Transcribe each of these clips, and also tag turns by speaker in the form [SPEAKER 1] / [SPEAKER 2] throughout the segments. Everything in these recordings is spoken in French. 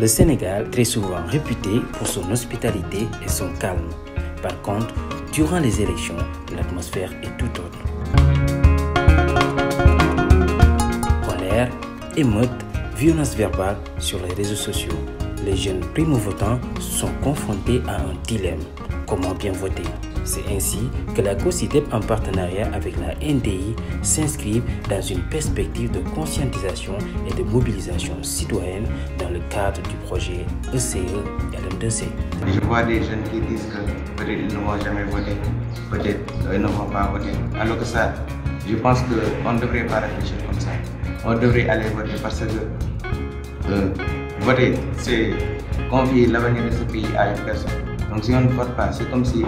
[SPEAKER 1] Le Sénégal, très souvent réputé pour son hospitalité et son calme. Par contre, durant les élections, l'atmosphère est tout autre. Colère, émeutes, violence verbale sur les réseaux sociaux. Les jeunes primo-votants sont confrontés à un dilemme. Comment bien voter? C'est ainsi que la COSYDEP, en partenariat avec la NDI, s'inscrit dans une perspective de conscientisation et de mobilisation citoyenne dans le cadre du projet ECE LM2C.
[SPEAKER 2] Je vois des jeunes qui disent que peut-être ils ne vont jamais voter, peut-être ils ne vont pas voter. Alors que ça, je pense qu'on ne devrait pas réfléchir comme ça. On devrait aller voter parce que voter, c'est confier l'avenir de ce pays à une personne. Donc si on ne vote pas, c'est comme si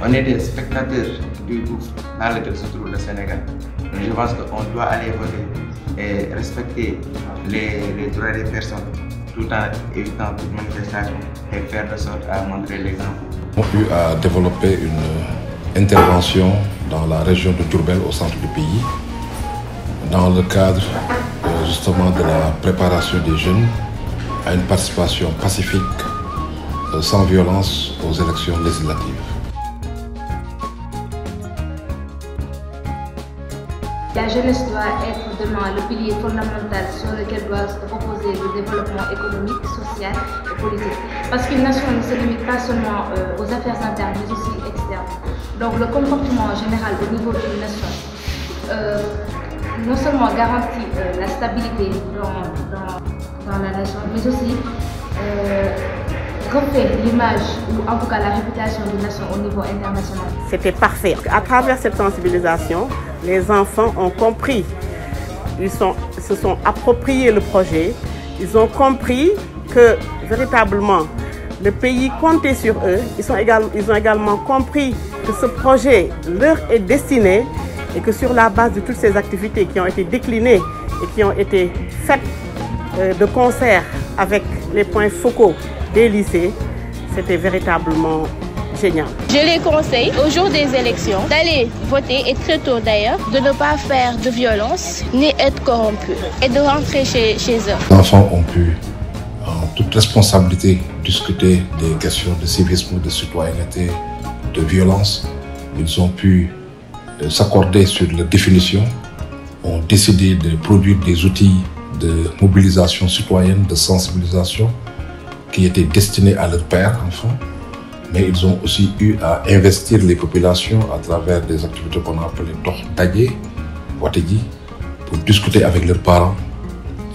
[SPEAKER 2] on était spectateur du gouffre dans lequel se trouve le Sénégal. Donc je pense qu'on doit aller voter et respecter les droits des personnes tout en évitant toute manifestation et faire de sorte à montrer l'exemple.
[SPEAKER 3] On a eu à développer une intervention dans la région de Diourbel au centre du pays dans le cadre justement de la préparation des jeunes à une participation pacifique sans violence aux élections législatives.
[SPEAKER 4] La jeunesse doit être demain le pilier fondamental sur lequel doit se reposer le développement économique, social et politique. Parce qu'une nation ne se limite pas seulement aux affaires internes, mais aussi externes. Donc le comportement général au niveau d'une nation non seulement garantit la stabilité dans la nation, mais aussi refait l'image ou en tout cas la réputation d'une nation au niveau international.
[SPEAKER 5] C'était parfait. À travers cette sensibilisation, les enfants ont compris, ils se sont appropriés le projet, ils ont compris que véritablement le pays comptait sur eux, ils ont également compris que ce projet leur est destiné et que sur la base de toutes ces activités qui ont été déclinées et qui ont été faites de concert avec les points focaux des lycées, c'était véritablement génial.
[SPEAKER 6] Je les conseille au jour des élections d'aller voter et très tôt d'ailleurs, de ne pas faire de violence ni être corrompus et de rentrer chez eux.
[SPEAKER 3] Les enfants ont pu en toute responsabilité discuter des questions de civisme, de citoyenneté, de violence. Ils ont pu s'accorder sur la définition, ont décidé de produire des outils de mobilisation citoyenne, de sensibilisation qui étaient destinés à leurs pères enfants, mais ils ont aussi eu à investir les populations à travers des activités qu'on a appelées Dajé, Wategi, pour discuter avec leurs parents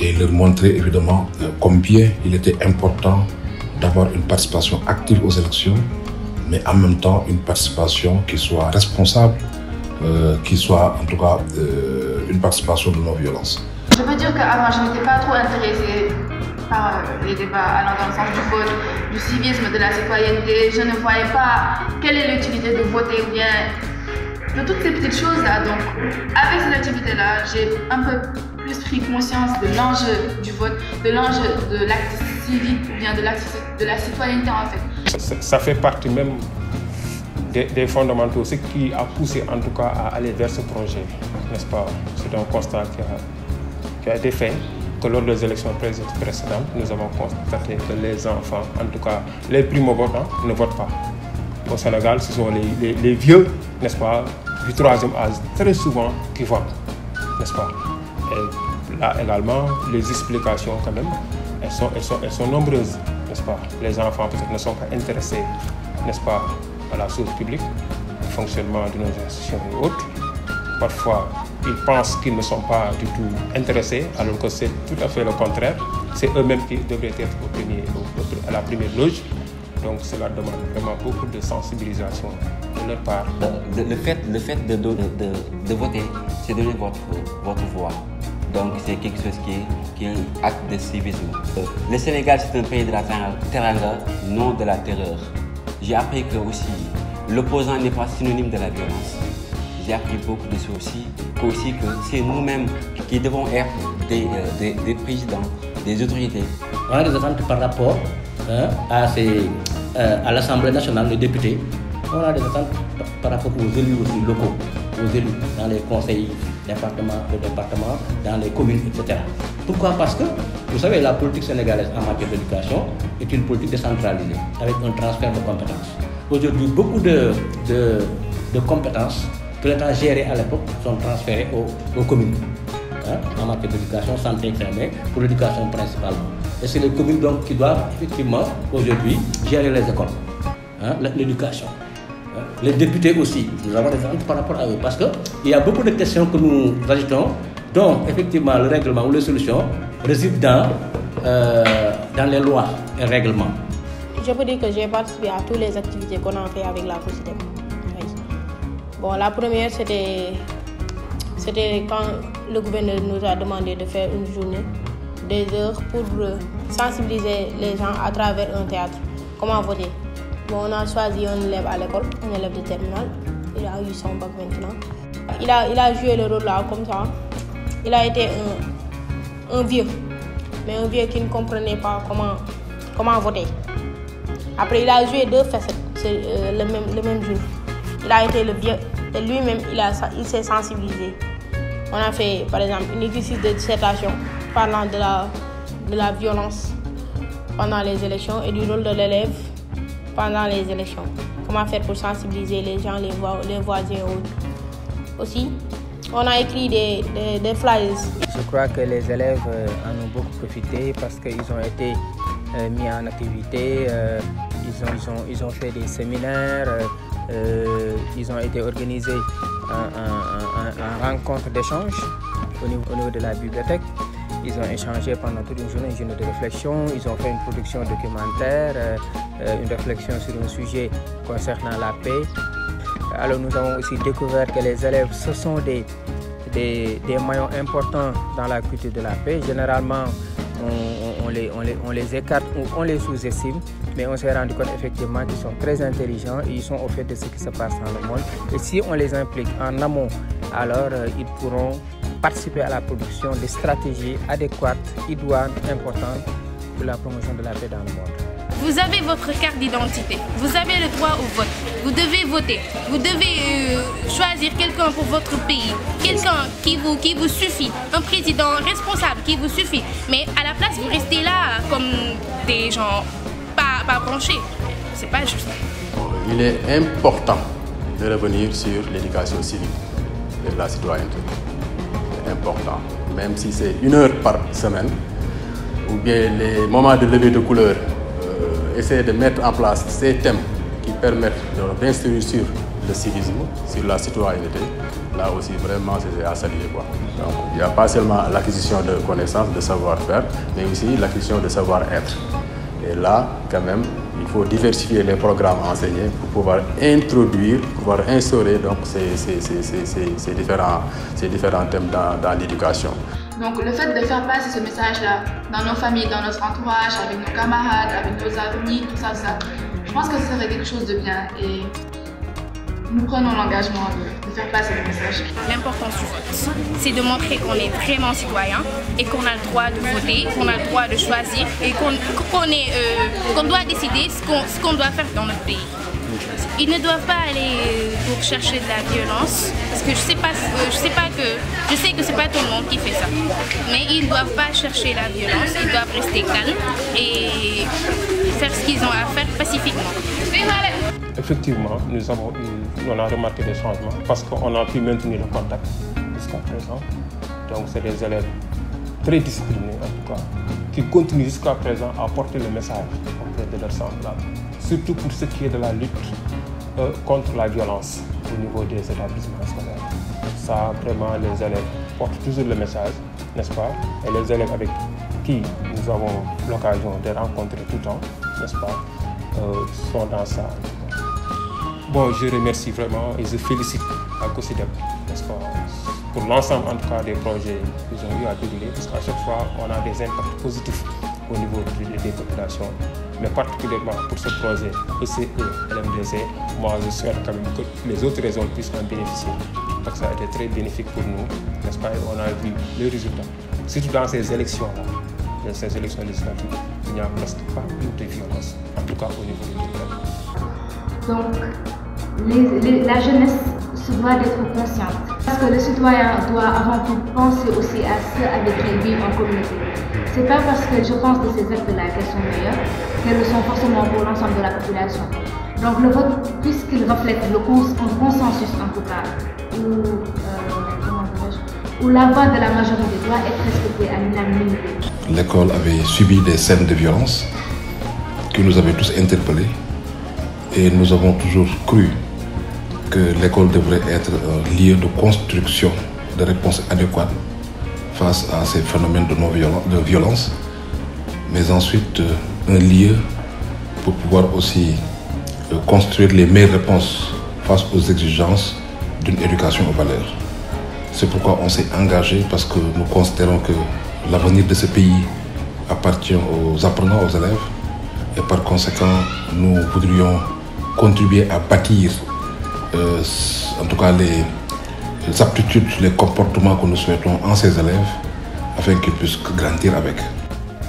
[SPEAKER 3] et leur montrer évidemment combien il était important d'avoir une participation active aux élections, mais en même temps une participation qui soit responsable, qui soit en tout cas une participation de non-violence.
[SPEAKER 7] Je veux dire qu'avant, je n'étais pas trop intéressée par les débats allant dans le sens du vote, du civisme, de la citoyenneté. Je ne voyais pas quelle est l'utilité de voter ou bien de toutes ces petites choses-là. Donc, avec cette activité-là, j'ai un peu plus pris conscience de l'enjeu du vote, de l'enjeu de l'acte civique ou bien de la citoyenneté en fait.
[SPEAKER 8] Ça fait partie même des fondamentaux, ce qui a poussé en tout cas à aller vers ce projet, n'est-ce pas? C'est un constat qui a été fait, que lors des élections précédentes, nous avons constaté que les enfants, en tout cas les primo-votants, ne votent pas. Au Sénégal, ce sont les vieux, n'est-ce pas, du troisième âge, très souvent, qui votent, n'est-ce pas? Et là également, les explications quand même, elles sont nombreuses, n'est-ce pas? Les enfants peut-être ne sont pas intéressés, n'est-ce pas, à la chose publique, au fonctionnement de nos institutions et autres. Parfois, ils pensent qu'ils ne sont pas du tout intéressés, alors que c'est tout à fait le contraire. C'est eux-mêmes qui devraient être à la première loge. Donc cela demande vraiment beaucoup de sensibilisation de leur part.
[SPEAKER 9] Le fait de voter, c'est donner votre voix. Donc c'est quelque chose qui est un acte de civisme. Le Sénégal, c'est un pays de la teranga, non de la terreur. J'ai appris que aussi l'opposant n'est pas synonyme de la violence. J'ai appris beaucoup de choses aussi, que c'est nous-mêmes qui devons être des présidents, des autorités.
[SPEAKER 1] On a des attentes par rapport à l'Assemblée nationale, les députés,
[SPEAKER 10] On a des attentes par rapport aux élus aussi locaux, aux élus dans les conseils départements, dans les communes, etc. Pourquoi? Parce que, vous savez, la politique sénégalaise en matière d'éducation est une politique décentralisée, avec un transfert de compétences. Aujourd'hui, beaucoup de compétences que l'État gérait à l'époque sont transférées aux communes. En matière d'éducation, santé, mais pour l'éducation principalement. Et c'est les communes donc qui doivent effectivement aujourd'hui gérer les écoles, l'éducation. Les députés aussi, nous avons des attentes par rapport à eux parce qu'il y a beaucoup de questions que nous ajoutons dont effectivement le règlement ou les solutions résident dans les lois et règlements.
[SPEAKER 6] Je peux dire que j'ai participé à toutes les activités qu'on a fait avec la COSIDEP. Bon, la première c'était quand le gouverneur nous a demandé de faire une journée, des heures pour sensibiliser les gens à travers un théâtre. Comment voter? Bon, on a choisi un élève à l'école, un élève de terminale. Il a eu son bac maintenant. Il a joué le rôle là comme ça. Il a été un vieux, mais un vieux qui ne comprenait pas comment voter. Après, il a joué deux facettes le même jour. Il a été le vieux et lui-même, il s'est sensibilisé. On a fait, par exemple, une exercice de dissertation parlant de la violence pendant les élections et du rôle de l'élève pendant les élections. Comment faire pour sensibiliser les gens, les voisins et autres. Aussi, on a écrit des flyers.
[SPEAKER 11] Je crois que les élèves en ont beaucoup profité parce qu'ils ont été mis en activité, ils ont fait des séminaires, ils ont été organisés en rencontre d'échange au niveau de la bibliothèque. Ils ont échangé pendant toute une journée de réflexion, ils ont fait une production documentaire, une réflexion sur un sujet concernant la paix. Alors nous avons aussi découvert que les élèves, ce sont des maillons importants dans la culture de la paix. Généralement, on les écarte ou on les sous-estime, mais on s'est rendu compte effectivement qu'ils sont très intelligents et ils sont au fait de ce qui se passe dans le monde. Et si on les implique en amont, alors ils pourront participer à la production de stratégies adéquates, idoines, importantes pour la promotion de la paix dans le monde.
[SPEAKER 7] Vous avez votre carte d'identité, vous avez le droit au vote, vous devez voter, vous devez choisir quelqu'un pour votre pays, quelqu'un qui vous suffit, un président responsable qui vous suffit, mais à la place vous restez là comme des gens pas branchés, c'est pas juste.
[SPEAKER 12] Il est important de revenir sur l'éducation civique et la citoyenneté, c'est important, même si c'est 1 heure par semaine, ou bien les moments de levée de couleur. Essayer de mettre en place ces thèmes qui permettent d'instruire sur le civisme, sur la citoyenneté, là aussi vraiment c'est à saluer. Donc il n'y a pas seulement l'acquisition de connaissances, de savoir-faire, mais aussi l'acquisition de savoir-être. Et là, quand même, il faut diversifier les programmes enseignés pour pouvoir introduire, pouvoir instaurer donc, ces différents thèmes dans l'éducation.
[SPEAKER 7] Donc le fait de faire passer ce message-là dans nos familles, dans notre entourage, avec nos camarades, avec nos amis, tout ça, je pense que ce serait quelque chose de bien et nous prenons l'engagement de faire passer le message.
[SPEAKER 6] L'importance du vote, c'est de montrer qu'on est vraiment citoyen et qu'on a le droit de voter, qu'on a le droit de choisir et qu'on doit décider ce qu'on doit faire dans notre pays. Ils ne doivent pas aller pour chercher de la violence, parce que je sais que c'est pas tout le monde qui fait ça. Mais ils ne doivent pas chercher la violence, ils doivent rester calmes et faire ce qu'ils ont à faire pacifiquement.
[SPEAKER 8] Effectivement, on a remarqué des changements parce qu'on a pu maintenir le contact jusqu'à présent. Donc c'est des élèves très disciplinés en tout cas, qui continuent jusqu'à présent à porter le message auprès de leurs semblables. Surtout pour ce qui est de la lutte contre la violence au niveau des établissements scolaires. Ça, vraiment, les élèves portent toujours le message, n'est-ce pas? Et les élèves avec qui nous avons l'occasion de rencontrer tout le temps, n'est-ce pas, sont dans ça. Bon, je remercie vraiment et je félicite la COSIDEP, n'est-ce pas, pour l'ensemble en tout cas des projets qu'ils ont eu à dérouler, parce qu'à chaque fois, on a des impacts positifs au niveau des populations, mais particulièrement pour ce projet ECE et LMDC, moi je souhaite quand même que les autres régions puissent en bénéficier, parce que ça a été très bénéfique pour nous, n'est-ce pas, et on a vu les résultats, surtout dans ces élections-là, ces élections législatives, il n'y a presque pas eu de violence, en tout cas au niveau du Québec.
[SPEAKER 4] Donc, la jeunesse se doit d'être consciente. Parce que le citoyen doit avant tout penser aussi à ceux avec qui il vit en communauté. C'est pas parce que je pense de ces actes-là qu'elles sont meilleures, qu'elles le sont forcément pour l'ensemble de la population. Donc le vote, puisqu'il reflète un consensus en tout cas, où la voix de la majorité doit être respectée à l'unanimité.
[SPEAKER 3] L'école avait subi des scènes de violence qui nous avaient tous interpellés et nous avons toujours cru que l'école devrait être un lieu de construction de réponses adéquates face à ces phénomènes de violence, mais ensuite un lieu pour pouvoir aussi construire les meilleures réponses face aux exigences d'une éducation aux valeurs. C'est pourquoi on s'est engagé, parce que nous considérons que l'avenir de ce pays appartient aux apprenants, aux élèves, et par conséquent, nous voudrions contribuer à bâtir en tout cas les aptitudes, les comportements que nous souhaitons en ces élèves afin qu'ils puissent grandir avec.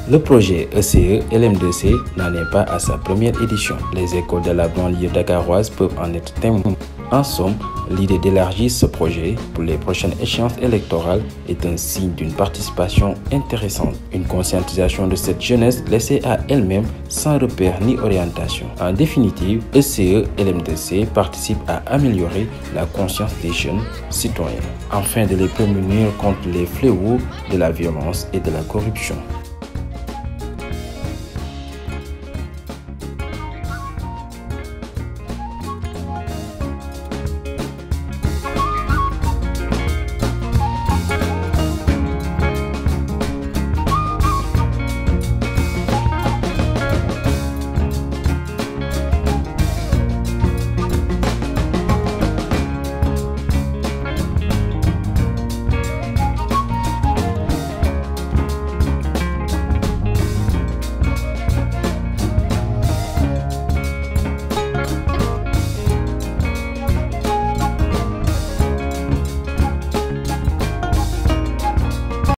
[SPEAKER 1] Le projet ECE LM2C n'en est pas à sa première édition. Les écoles de la banlieue dakaroise peuvent en être témoins. En somme, l'idée d'élargir ce projet pour les prochaines échéances électorales est un signe d'une participation intéressante, une conscientisation de cette jeunesse laissée à elle-même sans repère ni orientation. En définitive, ECE LM2C participe à améliorer la conscience des jeunes citoyens, afin de les prémunir contre les fléaux de la violence et de la corruption.